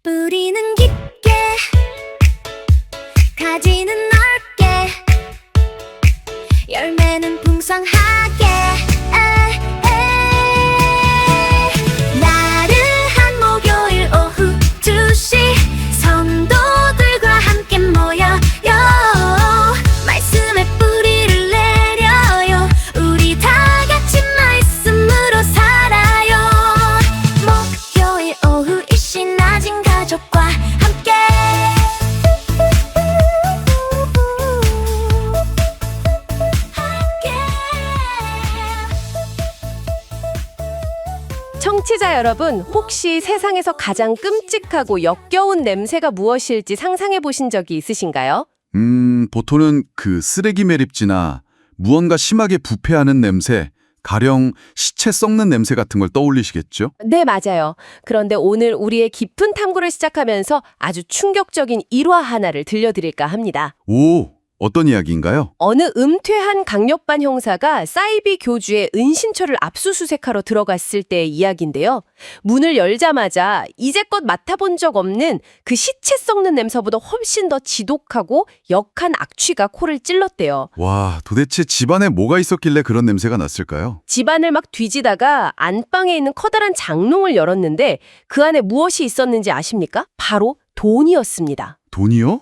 뿌리는 깊게, 가지는 넓게, 열매는 풍성하게. 나른한 목요일 오후 2시, 성도들과 함께 모여요. 말씀의 뿌리를 내려요. 우리 다 같이 말씀으로 살아요. 목요일 오후 일시 낮은 가족과 함께. 청취자 여러분, 혹시 세상에서 가장 끔찍하고 역겨운 냄새가 무엇일지 상상해 보신 적이 있으신가요? 보통은 그 쓰레기 매립지나 무언가 심하게 부패하는 냄새, 가령 시체 썩는 냄새 같은 걸 떠올리시겠죠? 네, 맞아요. 그런데 오늘 우리의 깊은 탐구를 시작하면서 아주 충격적인 일화 하나를 들려드릴까 합니다. 오, 어떤 이야기인가요? 어느 은퇴한 강력반 형사가 사이비 교주의 은신처를 압수수색하러 들어갔을 때의 이야기인데요. 문을 열자마자 이제껏 맡아본 적 없는 그 시체 썩는 냄새보다 훨씬 더 지독하고 역한 악취가 코를 찔렀대요. 와, 도대체 집안에 뭐가 있었길래 그런 냄새가 났을까요? 집안을 막 뒤지다가 안방에 있는 커다란 장롱을 열었는데 그 안에 무엇이 있었는지 아십니까? 바로 돈이었습니다. 돈이요?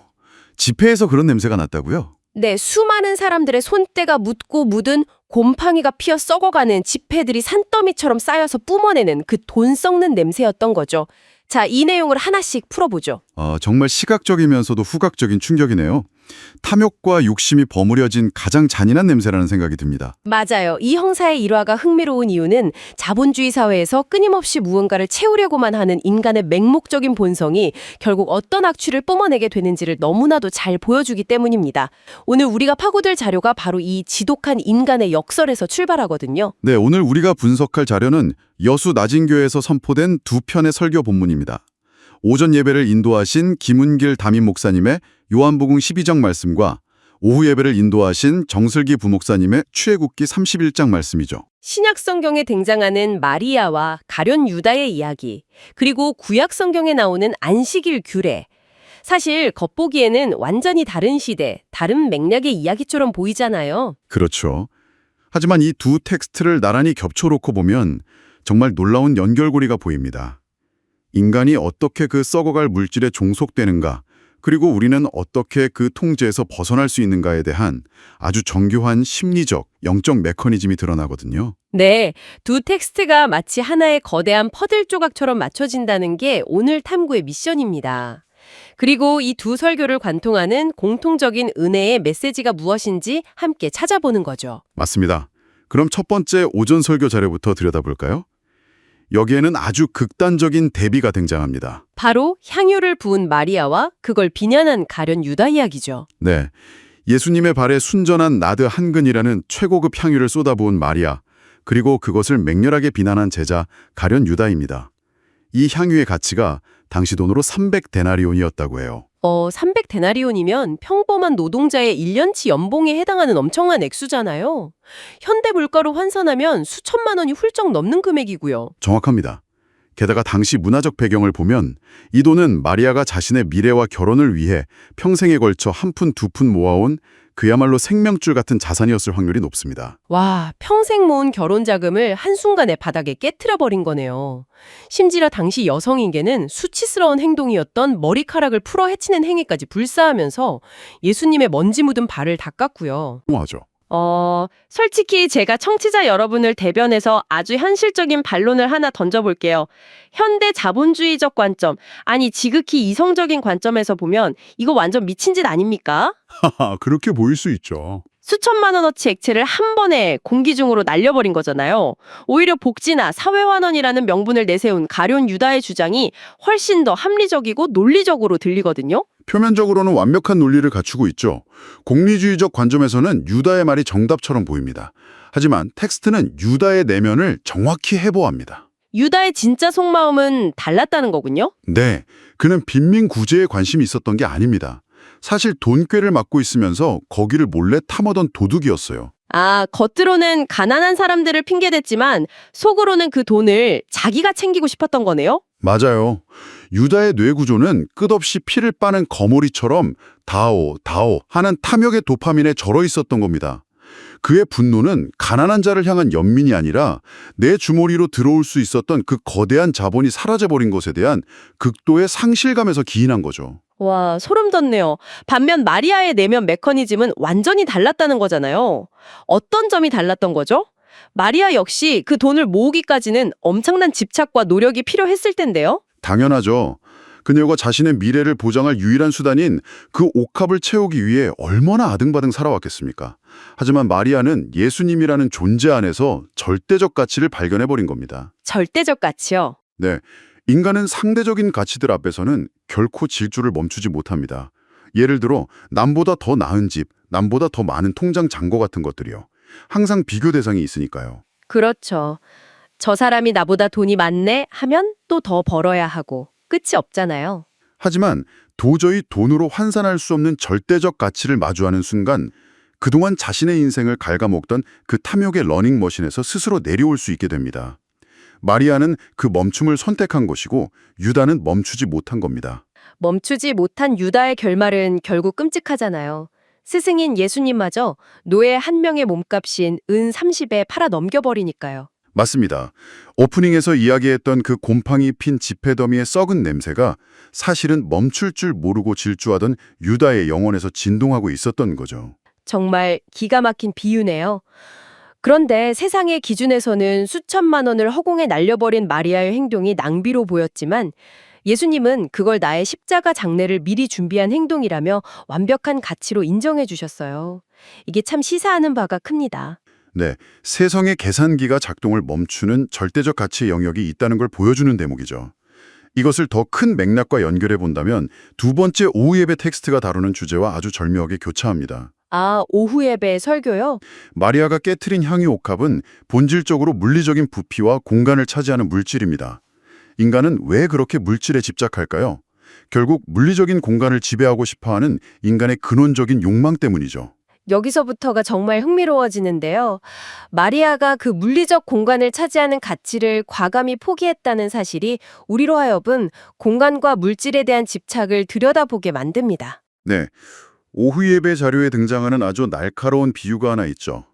지폐에서 그런 냄새가 났다고요? 네, 수많은 사람들의 손때가 묻고 묻은 곰팡이가 피어 썩어가는 지폐들이 산더미처럼 쌓여서 뿜어내는 그 돈 썩는 냄새였던 거죠. 자, 이 내용을 하나씩 풀어보죠. 정말 시각적이면서도 후각적인 충격이네요. 탐욕과 욕심이 버무려진 가장 잔인한 냄새라는 생각이 듭니다. 맞아요. 이 형사의 일화가 흥미로운 이유는 자본주의 사회에서 끊임없이 무언가를 채우려고만 하는 인간의 맹목적인 본성이 결국 어떤 악취를 뿜어내게 되는지를 너무나도 잘 보여주기 때문입니다. 오늘 우리가 파고들 자료가 바로 이 지독한 인간의 역설에서 출발하거든요. 네, 오늘 우리가 분석할 자료는 여수 나진교에서 선포된 두 편의 설교 본문입니다. 오전 예배를 인도하신 김은길 담임 목사님의 요한복음 12장 말씀과 오후 예배를 인도하신 정슬기 부목사님의 출애굽기 31장 말씀이죠. 신약 성경에 등장하는 마리아와 가룟 유다의 이야기, 그리고 구약 성경에 나오는 안식일 규례. 사실 겉보기에는 완전히 다른 시대, 다른 맥락의 이야기처럼 보이잖아요. 그렇죠. 하지만 이 두 텍스트를 나란히 겹쳐놓고 보면 정말 놀라운 연결고리가 보입니다. 인간이 어떻게 그 썩어갈 물질에 종속되는가, 그리고 우리는 어떻게 그 통제에서 벗어날 수 있는가에 대한 아주 정교한 심리적, 영적 메커니즘이 드러나거든요. 네, 두 텍스트가 마치 하나의 거대한 퍼즐 조각처럼 맞춰진다는 게 오늘 탐구의 미션입니다. 그리고 이 두 설교를 관통하는 공통적인 은혜의 메시지가 무엇인지 함께 찾아보는 거죠. 맞습니다. 그럼 첫 번째 오전 설교 자료부터 들여다볼까요? 여기에는 아주 극단적인 대비가 등장합니다. 바로 향유를 부은 마리아와 그걸 비난한 가룟 유다 이야기죠. 네, 예수님의 발에 순전한 나드 한 근이라는 최고급 향유를 쏟아부은 마리아, 그리고 그것을 맹렬하게 비난한 제자 가룟 유다입니다. 이 향유의 가치가 당시 돈으로 300데나리온이었다고 해요. 300데나리온이면 평범한 노동자의 1년치 연봉에 해당하는 엄청난 액수잖아요. 현대 물가로 환산하면 수천만 원이 훌쩍 넘는 금액이고요. 정확합니다. 게다가 당시 문화적 배경을 보면 이 돈은 마리아가 자신의 미래와 결혼을 위해 평생에 걸쳐 한 푼 두 푼 모아온 그야말로 생명줄 같은 자산이었을 확률이 높습니다. 와, 평생 모은 결혼 자금을 한순간에 바닥에 깨트려버린 거네요. 심지어 당시 여성에게는 수치스러운 행동이었던 머리카락을 풀어 헤치는 행위까지 불사하면서 예수님의 먼지 묻은 발을 닦았고요. 맞아. 솔직히 제가 청취자 여러분을 대변해서 아주 현실적인 반론을 하나 던져볼게요. 현대 자본주의적 관점, 아니 지극히 이성적인 관점에서 보면 이거 완전 미친 짓 아닙니까? 하하, 그렇게 보일 수 있죠. 수천만 원어치 액체를 한 번에 공기 중으로 날려버린 거잖아요. 오히려 복지나 사회환원이라는 명분을 내세운 가룟 유다의 주장이 훨씬 더 합리적이고 논리적으로 들리거든요. 표면적으로는 완벽한 논리를 갖추고 있죠. 공리주의적 관점에서는 유다의 말이 정답처럼 보입니다. 하지만 텍스트는 유다의 내면을 정확히 해보합니다. 유다의 진짜 속마음은 달랐다는 거군요. 네, 그는 빈민 구제에 관심이 있었던 게 아닙니다. 사실 돈꾀를 맡고 있으면서 거기를 몰래 탐하던 도둑이었어요. 아, 겉으로는 가난한 사람들을 핑계댔지만 속으로는 그 돈을 자기가 챙기고 싶었던 거네요? 맞아요. 유다의 뇌 구조는 끝없이 피를 빠는 거머리처럼 다오, 다오 하는 탐욕의 도파민에 절어 있었던 겁니다. 그의 분노는 가난한 자를 향한 연민이 아니라 내 주머니로 들어올 수 있었던 그 거대한 자본이 사라져버린 것에 대한 극도의 상실감에서 기인한 거죠. 와, 소름 돋네요. 반면 마리아의 내면 메커니즘은 완전히 달랐다는 거잖아요. 어떤 점이 달랐던 거죠? 마리아 역시 그 돈을 모으기까지는 엄청난 집착과 노력이 필요했을 텐데요. 당연하죠. 그녀가 자신의 미래를 보장할 유일한 수단인 그 옥합을 채우기 위해 얼마나 아등바등 살아왔겠습니까? 하지만 마리아는 예수님이라는 존재 안에서 절대적 가치를 발견해버린 겁니다. 절대적 가치요. 네, 인간은 상대적인 가치들 앞에서는 결코 질주를 멈추지 못합니다. 예를 들어 남보다 더 나은 집, 남보다 더 많은 통장 잔고 같은 것들이요. 항상 비교 대상이 있으니까요. 그렇죠. 저 사람이 나보다 돈이 많네 하면 또 더 벌어야 하고 끝이 없잖아요. 하지만 도저히 돈으로 환산할 수 없는 절대적 가치를 마주하는 순간 그동안 자신의 인생을 갉아먹던 그 탐욕의 러닝머신에서 스스로 내려올 수 있게 됩니다. 마리아는 그 멈춤을 선택한 것이고 유다는 멈추지 못한 겁니다. 멈추지 못한 유다의 결말은 결국 끔찍하잖아요. 스승인 예수님마저 노예 한 명의 몸값인 은 30에 팔아 넘겨버리니까요. 맞습니다. 오프닝에서 이야기했던 그 곰팡이 핀 지폐더미의 썩은 냄새가 사실은 멈출 줄 모르고 질주하던 유다의 영혼에서 진동하고 있었던 거죠. 정말 기가 막힌 비유네요. 그런데 세상의 기준에서는 수천만 원을 허공에 날려버린 마리아의 행동이 낭비로 보였지만 예수님은 그걸 나의 십자가 장례를 미리 준비한 행동이라며 완벽한 가치로 인정해 주셨어요. 이게 참 시사하는 바가 큽니다. 네, 세상의 계산기가 작동을 멈추는 절대적 가치의 영역이 있다는 걸 보여주는 대목이죠. 이것을 더 큰 맥락과 연결해 본다면 두 번째 오후 예배 텍스트가 다루는 주제와 아주 절묘하게 교차합니다. 아, 오후 예배 설교요? 마리아가 깨트린 향유 옥합은 본질적으로 물리적인 부피와 공간을 차지하는 물질입니다. 인간은 왜 그렇게 물질에 집착할까요? 결국 물리적인 공간을 지배하고 싶어하는 인간의 근원적인 욕망 때문이죠. 여기서부터가 정말 흥미로워지는데요. 마리아가 그 물리적 공간을 차지하는 가치를 과감히 포기했다는 사실이 우리로 하여금 공간과 물질에 대한 집착을 들여다보게 만듭니다. 네, 오후 예배 자료에 등장하는 아주 날카로운 비유가 하나 있죠.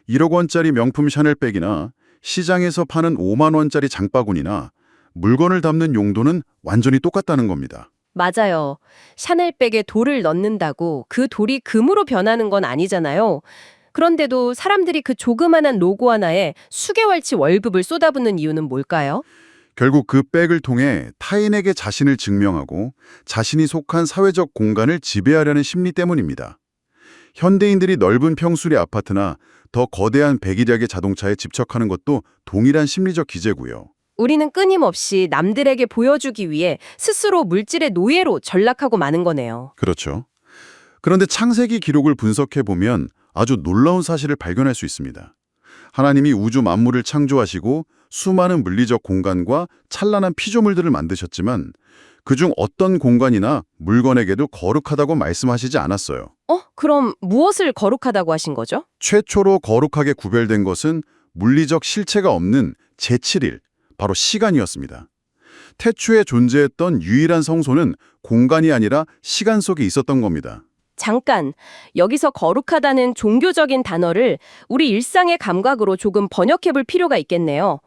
1억 원짜리 명품 샤넬백이나 시장에서 파는 5만 원짜리 장바구니나 물건을 담는 용도는 완전히 똑같다는 겁니다. 맞아요. 샤넬백에 돌을 넣는다고 그 돌이 금으로 변하는 건 아니잖아요. 그런데도 사람들이 그 조그만한 로고 하나에 수개월치 월급을 쏟아붓는 이유는 뭘까요? 결국 그 백을 통해 타인에게 자신을 증명하고 자신이 속한 사회적 공간을 지배하려는 심리 때문입니다. 현대인들이 넓은 평수의 아파트나 더 거대한 배기량의 자동차에 집착하는 것도 동일한 심리적 기제고요. 우리는 끊임없이 남들에게 보여주기 위해 스스로 물질의 노예로 전락하고 마는 거네요. 그렇죠. 그런데 창세기 기록을 분석해 보면 아주 놀라운 사실을 발견할 수 있습니다. 하나님이 우주 만물을 창조하시고 수많은 물리적 공간과 찬란한 피조물들을 만드셨지만 그중 어떤 공간이나 물건에게도 거룩하다고 말씀하시지 않았어요. 그럼 무엇을 거룩하다고 하신 거죠? 최초로 거룩하게 구별된 것은 물리적 실체가 없는 제7일, 바로 시간이었습니다. 태초에 존재했던 유일한 성소는 공간이 아니라 시간 속에 있었던 겁니다. 잠깐, 여기서 거룩하다는 종교적인 단어를 우리 일상의 감각으로 조금 번역해 볼 필요가 있겠네요.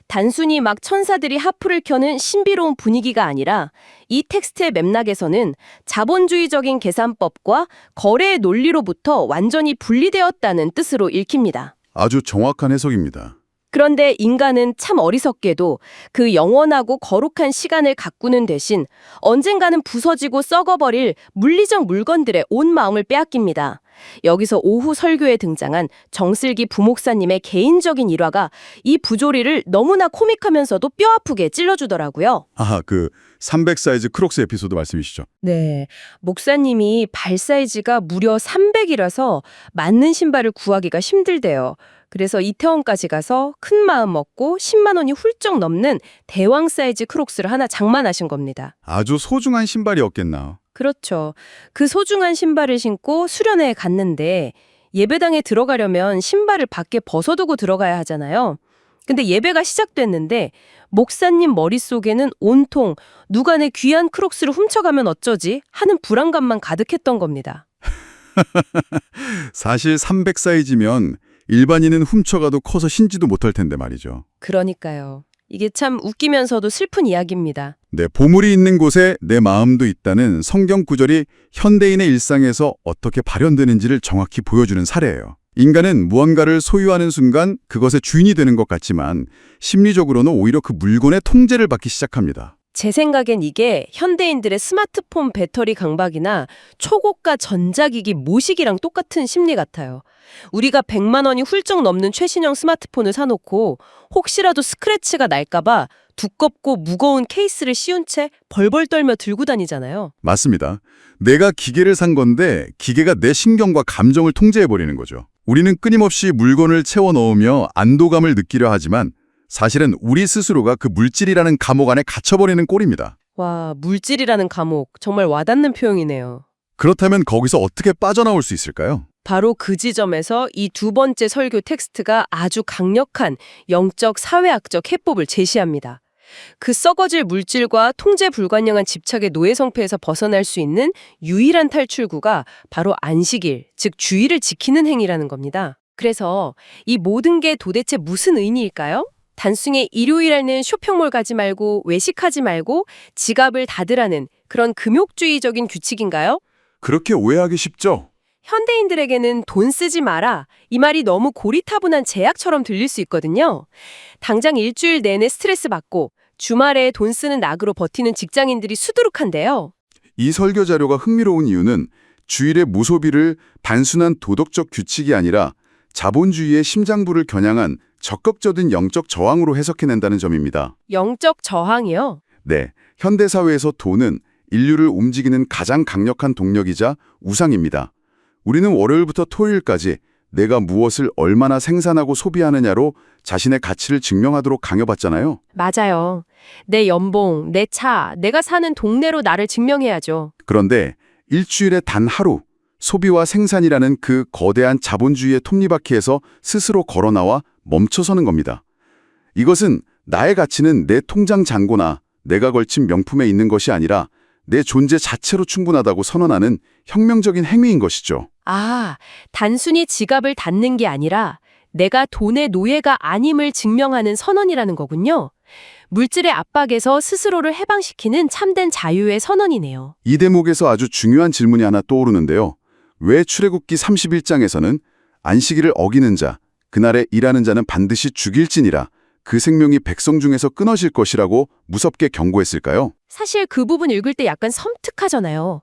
단순히 막 천사들이 하프를 켜는 신비로운 분위기가 아니라 이 텍스트의 맥락에서는 자본주의적인 계산법과 거래의 논리로부터 완전히 분리되었다는 뜻으로 읽힙니다. 아주 정확한 해석입니다. 그런데 인간은 참 어리석게도 그 영원하고 거룩한 시간을 가꾸는 대신 언젠가는 부서지고 썩어버릴 물리적 물건들에 온 마음을 빼앗깁니다. 여기서 오후 설교에 등장한 정슬기 부목사님의 개인적인 일화가 이 부조리를 너무나 코믹하면서도 뼈아프게 찔러주더라고요. 그 300 사이즈 크록스 에피소드 말씀이시죠? 네, 목사님이 발 사이즈가 무려 300이라서 맞는 신발을 구하기가 힘들대요. 그래서 이태원까지 가서 큰 마음 먹고 10만 원이 훌쩍 넘는 대왕 사이즈 크록스를 하나 장만하신 겁니다. 아주 소중한 신발이었겠나. 그렇죠. 그 소중한 신발을 신고 수련회에 갔는데 예배당에 들어가려면 신발을 밖에 벗어두고 들어가야 하잖아요. 근데 예배가 시작됐는데 목사님 머릿속에는 온통 누가 내 귀한 크록스를 훔쳐가면 어쩌지 하는 불안감만 가득했던 겁니다. 사실 300 사이즈면 일반인은 훔쳐가도 커서 신지도 못할 텐데 말이죠. 그러니까요. 이게 참 웃기면서도 슬픈 이야기입니다. 네, 보물이 있는 곳에 내 마음도 있다는 성경 구절이 현대인의 일상에서 어떻게 발현되는지를 정확히 보여주는 사례예요. 인간은 무언가를 소유하는 순간 그것의 주인이 되는 것 같지만 심리적으로는 오히려 그 물건의 통제를 받기 시작합니다. 제 생각엔 이게 현대인들의 스마트폰 배터리 강박이나 초고가 전자기기 모시기랑 똑같은 심리 같아요. 우리가 100만 원이 훌쩍 넘는 최신형 스마트폰을 사놓고 혹시라도 스크래치가 날까봐 두껍고 무거운 케이스를 씌운 채 벌벌 떨며 들고 다니잖아요. 맞습니다. 내가 기계를 산 건데 기계가 내 신경과 감정을 통제해버리는 거죠. 우리는 끊임없이 물건을 채워 넣으며 안도감을 느끼려 하지만 사실은 우리 스스로가 그 물질이라는 감옥 안에 갇혀버리는 꼴입니다. 와, 물질이라는 감옥. 정말 와닿는 표현이네요. 그렇다면 거기서 어떻게 빠져나올 수 있을까요? 바로 그 지점에서 이 두 번째 설교 텍스트가 아주 강력한 영적 사회학적 해법을 제시합니다. 그 썩어질 물질과 통제 불가능한 집착의 노예 성패에서 벗어날 수 있는 유일한 탈출구가 바로 안식일, 즉 주의를 지키는 행위라는 겁니다. 그래서 이 모든 게 도대체 무슨 의미일까요? 단순히 일요일에는 쇼핑몰 가지 말고 외식하지 말고 지갑을 닫으라는 그런 금욕주의적인 규칙인가요? 그렇게 오해하기 쉽죠? 현대인들에게는 돈 쓰지 마라. 이 말이 너무 고리타분한 제약처럼 들릴 수 있거든요. 당장 일주일 내내 스트레스 받고 주말에 돈 쓰는 낙으로 버티는 직장인들이 수두룩한데요. 이 설교 자료가 흥미로운 이유는 주일의 무소비를 단순한 도덕적 규칙이 아니라 자본주의의 심장부를 겨냥한 적극적인 영적 저항으로 해석해낸다는 점입니다. 영적 저항이요? 네, 현대사회에서 돈은 인류를 움직이는 가장 강력한 동력이자 우상입니다. 우리는 월요일부터 토요일까지 내가 무엇을 얼마나 생산하고 소비하느냐로 자신의 가치를 증명하도록 강요받잖아요. 맞아요. 내 연봉, 내 차, 내가 사는 동네로 나를 증명해야죠. 그런데 일주일에 단 하루, 소비와 생산이라는 그 거대한 자본주의의 톱니바퀴에서 스스로 걸어나와 멈춰서는 겁니다. 이것은 나의 가치는 내 통장 잔고나 내가 걸친 명품에 있는 것이 아니라 내 존재 자체로 충분하다고 선언하는 혁명적인 행위인 것이죠. 아, 단순히 지갑을 닫는 게 아니라 내가 돈의 노예가 아님을 증명하는 선언이라는 거군요. 물질의 압박에서 스스로를 해방시키는 참된 자유의 선언이네요. 이 대목에서 아주 중요한 질문이 하나 떠오르는데요. 왜 출애굽기 31장에서는 안식일을 어기는 자, 그날에 일하는 자는 반드시 죽일지니라 그 생명이 백성 중에서 끊어질 것이라고 무섭게 경고했을까요? 사실 그 부분 읽을 때 약간 섬뜩하잖아요.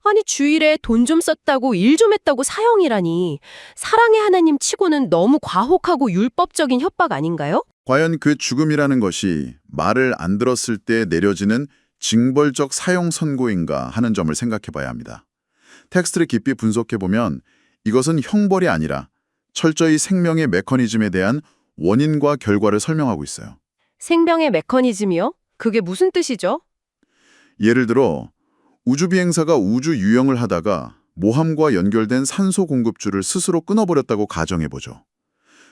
아니 주일에 돈 좀 썼다고 일 좀 했다고 사형이라니 사랑의 하나님 치고는 너무 과혹하고 율법적인 협박 아닌가요? 과연 그 죽음이라는 것이 말을 안 들었을 때 내려지는 징벌적 사형 선고인가 하는 점을 생각해 봐야 합니다. 텍스트를 깊이 분석해보면 이것은 형벌이 아니라 철저히 생명의 메커니즘에 대한 원인과 결과를 설명하고 있어요. 생명의 메커니즘이요? 그게 무슨 뜻이죠? 예를 들어 우주비행사가 우주 유영을 하다가 모함과 연결된 산소 공급줄을 스스로 끊어버렸다고 가정해보죠.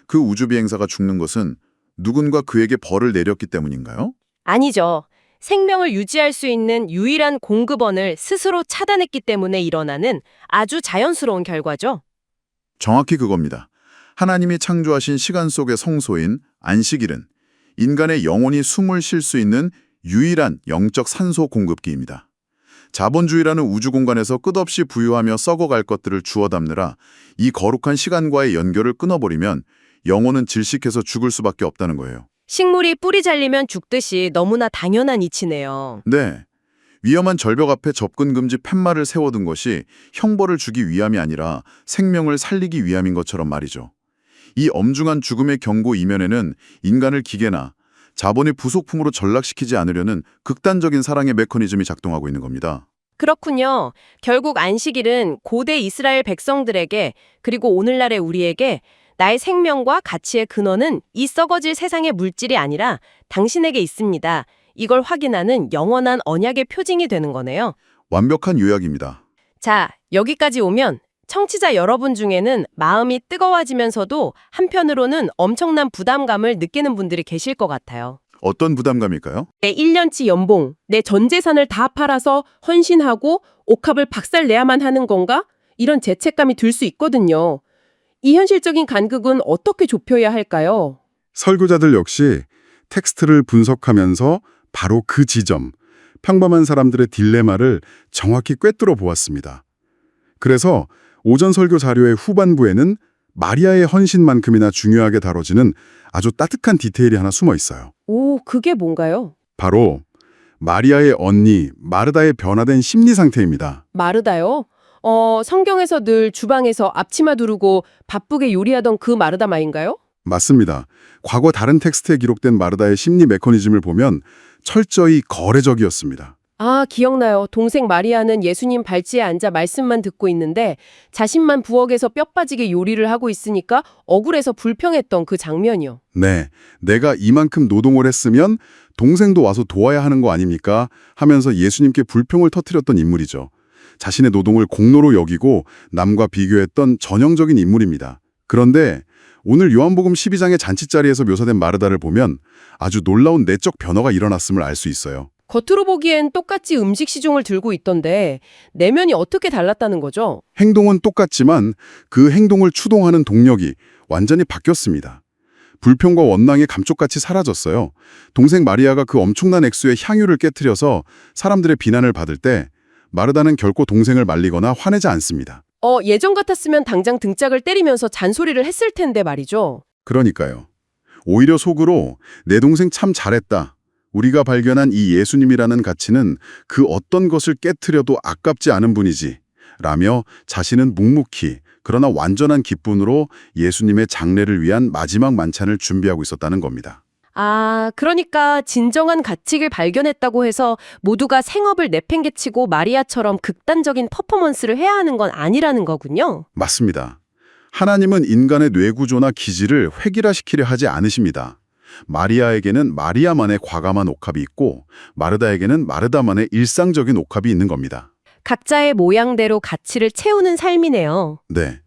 그 우주비행사가 죽는 것은 누군가 그에게 벌을 내렸기 때문인가요? 아니죠. 생명을 유지할 수 있는 유일한 공급원을 스스로 차단했기 때문에 일어나는 아주 자연스러운 결과죠. 정확히 그겁니다. 하나님이 창조하신 시간 속의 성소인 안식일은 인간의 영혼이 숨을 쉴 수 있는 유일한 영적 산소 공급기입니다. 자본주의라는 우주 공간에서 끝없이 부유하며 썩어갈 것들을 주워 담느라 이 거룩한 시간과의 연결을 끊어버리면 영혼은 질식해서 죽을 수밖에 없다는 거예요. 식물이 뿌리 잘리면 죽듯이 너무나 당연한 이치네요. 네, 위험한 절벽 앞에 접근 금지 팻말을 세워둔 것이 형벌을 주기 위함이 아니라 생명을 살리기 위함인 것처럼 말이죠. 이 엄중한 죽음의 경고 이면에는 인간을 기계나 자본의 부속품으로 전락시키지 않으려는 극단적인 사랑의 메커니즘이 작동하고 있는 겁니다. 그렇군요. 결국 안식일은 고대 이스라엘 백성들에게 그리고 오늘날의 우리에게 나의 생명과 가치의 근원은 이 썩어질 세상의 물질이 아니라 당신에게 있습니다. 이걸 확인하는 영원한 언약의 표징이 되는 거네요. 완벽한 요약입니다. 자, 여기까지 오면 청취자 여러분 중에는 마음이 뜨거워지면서도 한편으로는 엄청난 부담감을 느끼는 분들이 계실 것 같아요. 어떤 부담감일까요? 내 1년치 연봉, 내 전 재산을 다 팔아서 헌신하고 옥합을 박살내야만 하는 건가? 이런 죄책감이 들 수 있거든요. 이 현실적인 간극은 어떻게 좁혀야 할까요? 설교자들 역시 텍스트를 분석하면서 바로 그 지점, 평범한 사람들의 딜레마를 정확히 꿰뚫어 보았습니다. 그래서 오전 설교 자료의 후반부에는 마리아의 헌신만큼이나 중요하게 다뤄지는 아주 따뜻한 디테일이 하나 숨어 있어요. 오, 그게 뭔가요? 바로 마리아의 언니 마르다의 변화된 심리 상태입니다. 마르다요? 성경에서 늘 주방에서 앞치마 두르고 바쁘게 요리하던 그 마르다 마인가요? 맞습니다. 과거 다른 텍스트에 기록된 마르다의 심리 메커니즘을 보면 철저히 거래적이었습니다. 아, 기억나요. 동생 마리아는 예수님 발치에 앉아 말씀만 듣고 있는데 자신만 부엌에서 뼈 빠지게 요리를 하고 있으니까 억울해서 불평했던 그 장면이요. 네, 내가 이만큼 노동을 했으면 동생도 와서 도와야 하는 거 아닙니까? 하면서 예수님께 불평을 터뜨렸던 인물이죠. 자신의 노동을 공로로 여기고 남과 비교했던 전형적인 인물입니다. 그런데 오늘 요한복음 12장의 잔치자리에서 묘사된 마르다를 보면 아주 놀라운 내적 변화가 일어났음을 알 수 있어요. 겉으로 보기엔 똑같이 음식 시중을 들고 있던데 내면이 어떻게 달랐다는 거죠? 행동은 똑같지만 그 행동을 추동하는 동력이 완전히 바뀌었습니다. 불평과 원망이 감쪽같이 사라졌어요. 동생 마리아가 그 엄청난 액수의 향유를 깨트려서 사람들의 비난을 받을 때 마르다는 결코 동생을 말리거나 화내지 않습니다. 예전 같았으면 당장 등짝을 때리면서 잔소리를 했을 텐데 말이죠. 그러니까요. 오히려 속으로 내 동생 참 잘했다. 우리가 발견한 이 예수님이라는 가치는 그 어떤 것을 깨트려도 아깝지 않은 분이지. 라며 자신은 묵묵히 그러나 완전한 기쁨으로 예수님의 장례를 위한 마지막 만찬을 준비하고 있었다는 겁니다. 아, 그러니까 진정한 가치를 발견했다고 해서 모두가 생업을 내팽개치고 마리아처럼 극단적인 퍼포먼스를 해야 하는 건 아니라는 거군요. 맞습니다. 하나님은 인간의 뇌구조나 기질을 획일화시키려 하지 않으십니다. 마리아에게는 마리아만의 과감한 옥합이 있고 마르다에게는 마르다만의 일상적인 옥합이 있는 겁니다. 각자의 모양대로 가치를 채우는 삶이네요. 네.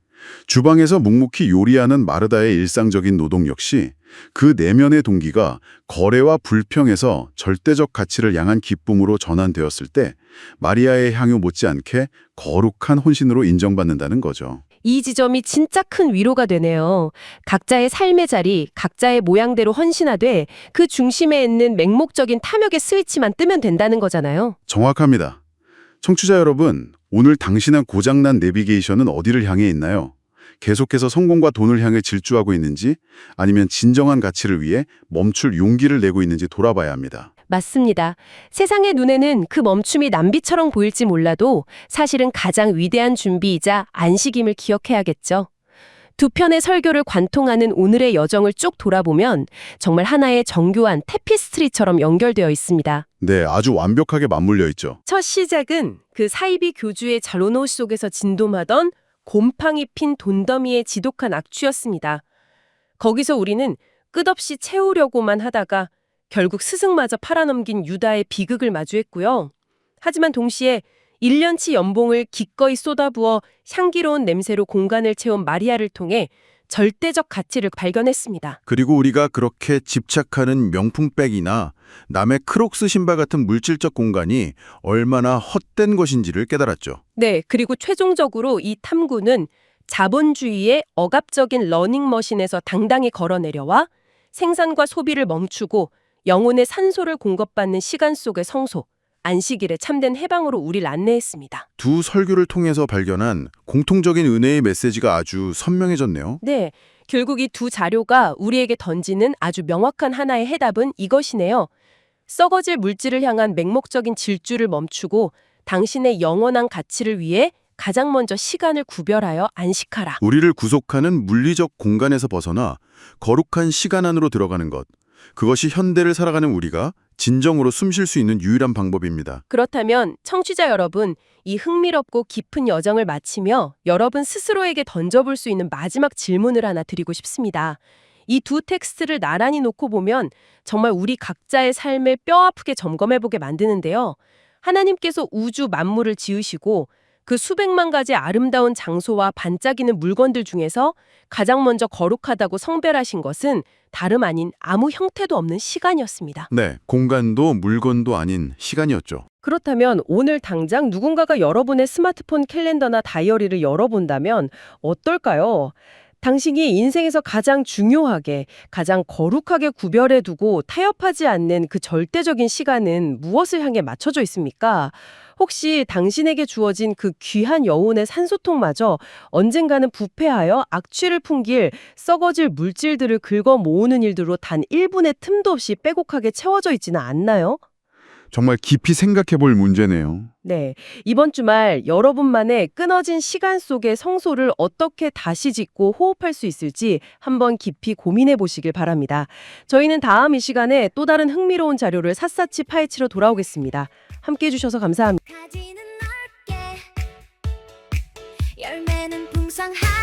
주방에서 묵묵히 요리하는 마르다의 일상적인 노동 역시 그 내면의 동기가 거래와 불평에서 절대적 가치를 향한 기쁨으로 전환되었을 때 마리아의 향유 못지않게 거룩한 혼신으로 인정받는다는 거죠. 이 지점이 진짜 큰 위로가 되네요. 각자의 삶의 자리, 각자의 모양대로 헌신하되 그 중심에 있는 맹목적인 탐욕의 스위치만 뜨면 된다는 거잖아요. 정확합니다. 청취자 여러분, 오늘 당신의 고장난 내비게이션은 어디를 향해 있나요? 계속해서 성공과 돈을 향해 질주하고 있는지 아니면 진정한 가치를 위해 멈출 용기를 내고 있는지 돌아봐야 합니다. 맞습니다. 세상의 눈에는 그 멈춤이 낭비처럼 보일지 몰라도 사실은 가장 위대한 준비이자 안식임을 기억해야겠죠. 두 편의 설교를 관통하는 오늘의 여정을 쭉 돌아보면 정말 하나의 정교한 테피스트리처럼 연결되어 있습니다. 네, 아주 완벽하게 맞물려 있죠. 첫 시작은 그 사이비 교주의 자로노 속에서 진돔하던 곰팡이 핀 돈더미의 지독한 악취였습니다. 거기서 우리는 끝없이 채우려고만 하다가 결국 스승마저 팔아넘긴 유다의 비극을 마주했고요. 하지만 동시에 1년치 연봉을 기꺼이 쏟아부어 향기로운 냄새로 공간을 채운 마리아를 통해 절대적 가치를 발견했습니다. 그리고 우리가 그렇게 집착하는 명품백이나 남의 크록스 신발 같은 물질적 공간이 얼마나 헛된 것인지를 깨달았죠. 네, 그리고 최종적으로 이 탐구는 자본주의의 억압적인 러닝머신에서 당당히 걸어내려와 생산과 소비를 멈추고 영혼의 산소를 공급받는 시간 속의 성소, 안식일의 참된 해방으로 우리를 안내했습니다. 두 설교를 통해서 발견한 공통적인 은혜의 메시지가 아주 선명해졌네요. 네, 결국 이 두 자료가 우리에게 던지는 아주 명확한 하나의 해답은 이것이네요. 썩어질 물질을 향한 맹목적인 질주를 멈추고 당신의 영원한 가치를 위해 가장 먼저 시간을 구별하여 안식하라. 우리를 구속하는 물리적 공간에서 벗어나 거룩한 시간 안으로 들어가는 것. 그것이 현대를 살아가는 우리가 진정으로 숨 쉴 수 있는 유일한 방법입니다. 그렇다면 청취자 여러분, 이 흥미롭고 깊은 여정을 마치며 여러분 스스로에게 던져볼 수 있는 마지막 질문을 하나 드리고 싶습니다. 이 두 텍스트를 나란히 놓고 보면 정말 우리 각자의 삶을 뼈아프게 점검해보게 만드는데요. 하나님께서 우주 만물을 지으시고 그 수백만 가지 아름다운 장소와 반짝이는 물건들 중에서 가장 먼저 거룩하다고 성별하신 것은 다름 아닌 아무 형태도 없는 시간이었습니다. 네, 공간도 물건도 아닌 시간이었죠. 그렇다면 오늘 당장 누군가가 여러분의 스마트폰 캘린더나 다이어리를 열어본다면 어떨까요? 당신이 인생에서 가장 중요하게, 가장 거룩하게 구별해두고 타협하지 않는 그 절대적인 시간은 무엇을 향해 맞춰져 있습니까? 혹시 당신에게 주어진 그 귀한 여운의 산소통마저 언젠가는 부패하여 악취를 풍길 썩어질 물질들을 긁어 모으는 일들로 단 1분의 틈도 없이 빼곡하게 채워져 있지는 않나요? 정말 깊이 생각해 볼 문제네요. 네, 이번 주말 여러분만의 끊어진 시간 속의 성소를 어떻게 다시 짓고 호흡할 수 있을지 한번 깊이 고민해 보시길 바랍니다. 저희는 다음 이 시간에 또 다른 흥미로운 자료를 샅샅이 파헤치러 돌아오겠습니다. 함께해 주셔서 감사합니다. 가지는 넓게 열매는 풍성하게